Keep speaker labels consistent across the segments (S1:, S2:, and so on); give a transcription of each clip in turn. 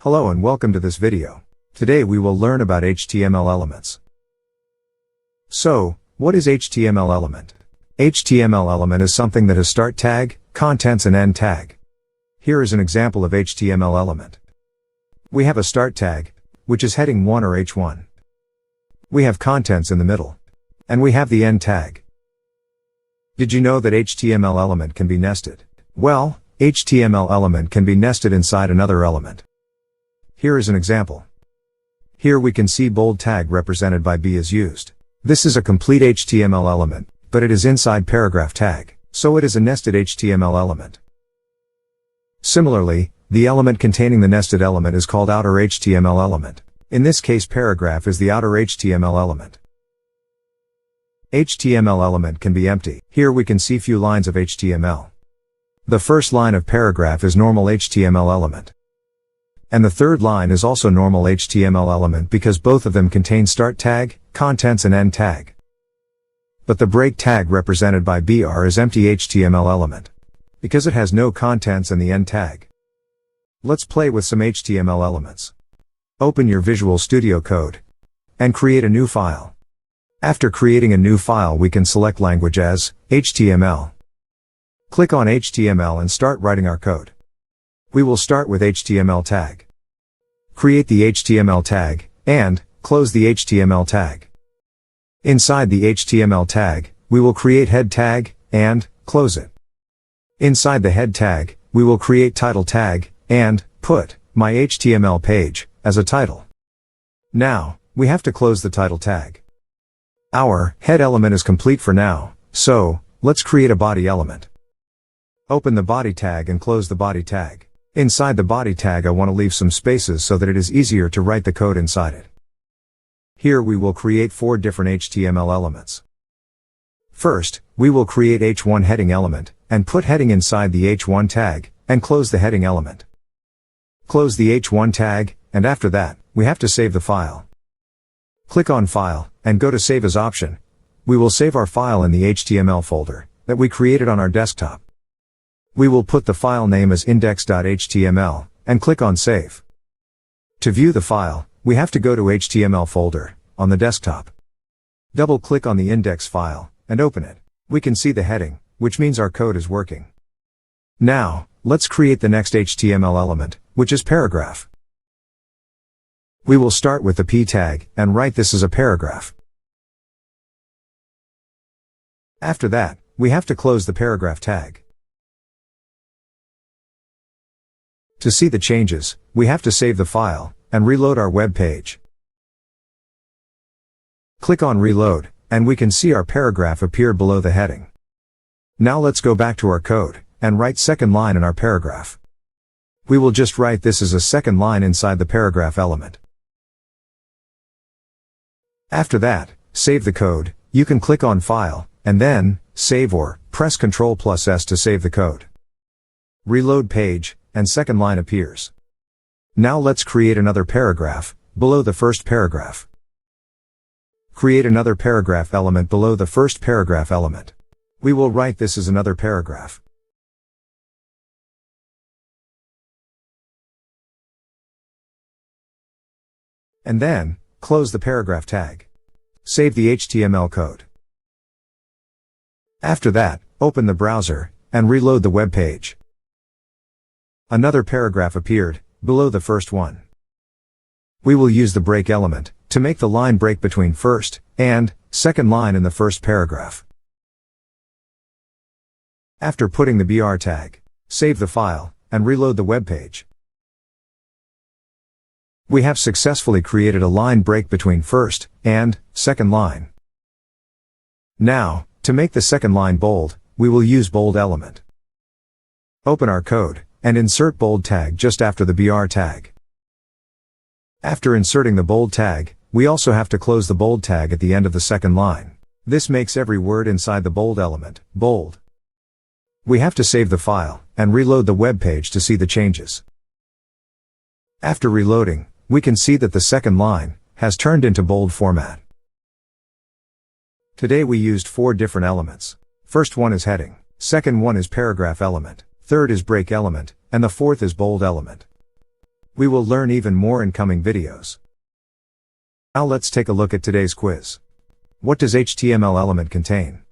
S1: Hello and welcome to this video. Today we will learn about HTML elements. So, what is HTML element? HTML element is something that has start tag, contents and end tag. Here is an example of HTML element. We have a start tag, which is heading 1 or H1. We have contents in the middle. And we have the end tag. Did you know that HTML element can be nested? Well, HTML element can be nested inside another element. Here is an example. Here we can see bold tag represented by B is used. This is a complete HTML element, but it is inside paragraph tag, so it is a nested HTML element. Similarly, the element containing the nested element is called outer HTML element. In this case, paragraph is the outer HTML element. HTML element can be empty. Here we can see few lines of HTML. The first line of paragraph is normal HTML element. And the third line is also normal HTML element because both of them contain start tag, contents and end tag. But the break tag represented by BR is empty HTML element, because it has no contents and the end tag. Let's play with some HTML elements. Open your Visual Studio Code and create a new file. After creating a new file, we can select language as HTML. Click on HTML and start writing our code. We will start with HTML tag. Create the HTML tag, and close the HTML tag. Inside the HTML tag, we will create head tag, and close it. Inside the head tag, we will create title tag, and put my HTML page as a title. Now, we have to close the title tag. Our head element is complete for now, so let's create a body element. Open the body tag and close the body tag. Inside the body tag I want to leave some spaces so that it is easier to write the code inside it. Here we will create 4 different HTML elements. First, we will create H1 heading element, and put heading inside the H1 tag, and close the heading element. Close the H1 tag, and after that, we have to save the file. Click on File, and go to Save As option. We will save our file in the HTML folder that we created on our desktop. We will put the file name as index.html, and click on Save. To view the file, we have to go to HTML folder, on the desktop. Double-click on the index file, and open it. We can see the heading, which means our code is working. Now, let's create the next HTML element, which is paragraph. We will start with the P tag, and write this as a paragraph. After that, we have to close the paragraph tag. To see the changes, we have to save the file, and reload our web page. Click on Reload, and we can see our paragraph appear below the heading. Now let's go back to our code, and write second line in our paragraph. We will just write this as a second line inside the paragraph element. After that, save the code. You can click on File, and then, Save or, press Ctrl+S to save the code. Reload page, and second line appears. Now let's create another paragraph, below the first paragraph. Create another paragraph element below the first paragraph element. We will write this as another paragraph. And then, close the paragraph tag. Save the HTML code. After that, open the browser, and reload the web page. Another paragraph appeared, below the first one. We will use the break element, to make the line break between first, and, second line in the first paragraph. After putting the BR tag, save the file, and reload the web page. We have successfully created a line break between first, and, second line. Now, to make the second line bold, we will use bold element. Open our code, and insert bold tag just after the BR tag. After inserting the bold tag, we also have to close the bold tag at the end of the second line. This makes every word inside the bold element, bold. We have to save the file, and reload the web page to see the changes. After reloading, we can see that the second line has turned into bold format. Today we used 4 different elements. First one is heading, second one is paragraph element, third is break element, and the fourth is bold element. We will learn even more in coming videos. Now let's take a look at today's quiz. What does HTML element contain?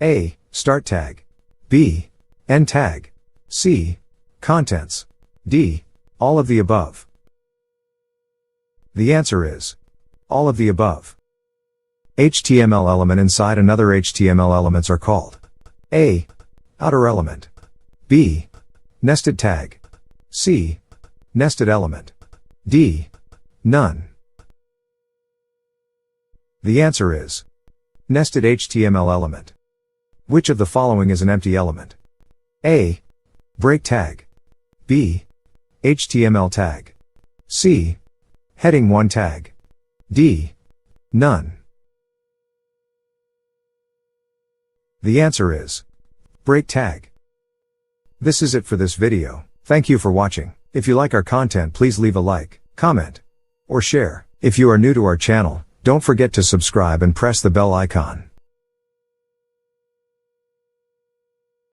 S1: A. Start tag. B. End tag. C. Contents. D. All of the above. The answer is all of the above. HTML element inside another HTML elements are called A. Outer element. B. Nested tag. C. Nested element. D. None. The answer is nested HTML element. Which of the following is an empty element? A. Break tag. B. HTML tag. C. Heading 1 tag. D. None. The answer is break tag. This is it for this video. Thank you for watching. If you like our content, please leave a like, comment, or share. If you are new to our channel, don't forget to subscribe and press the bell icon.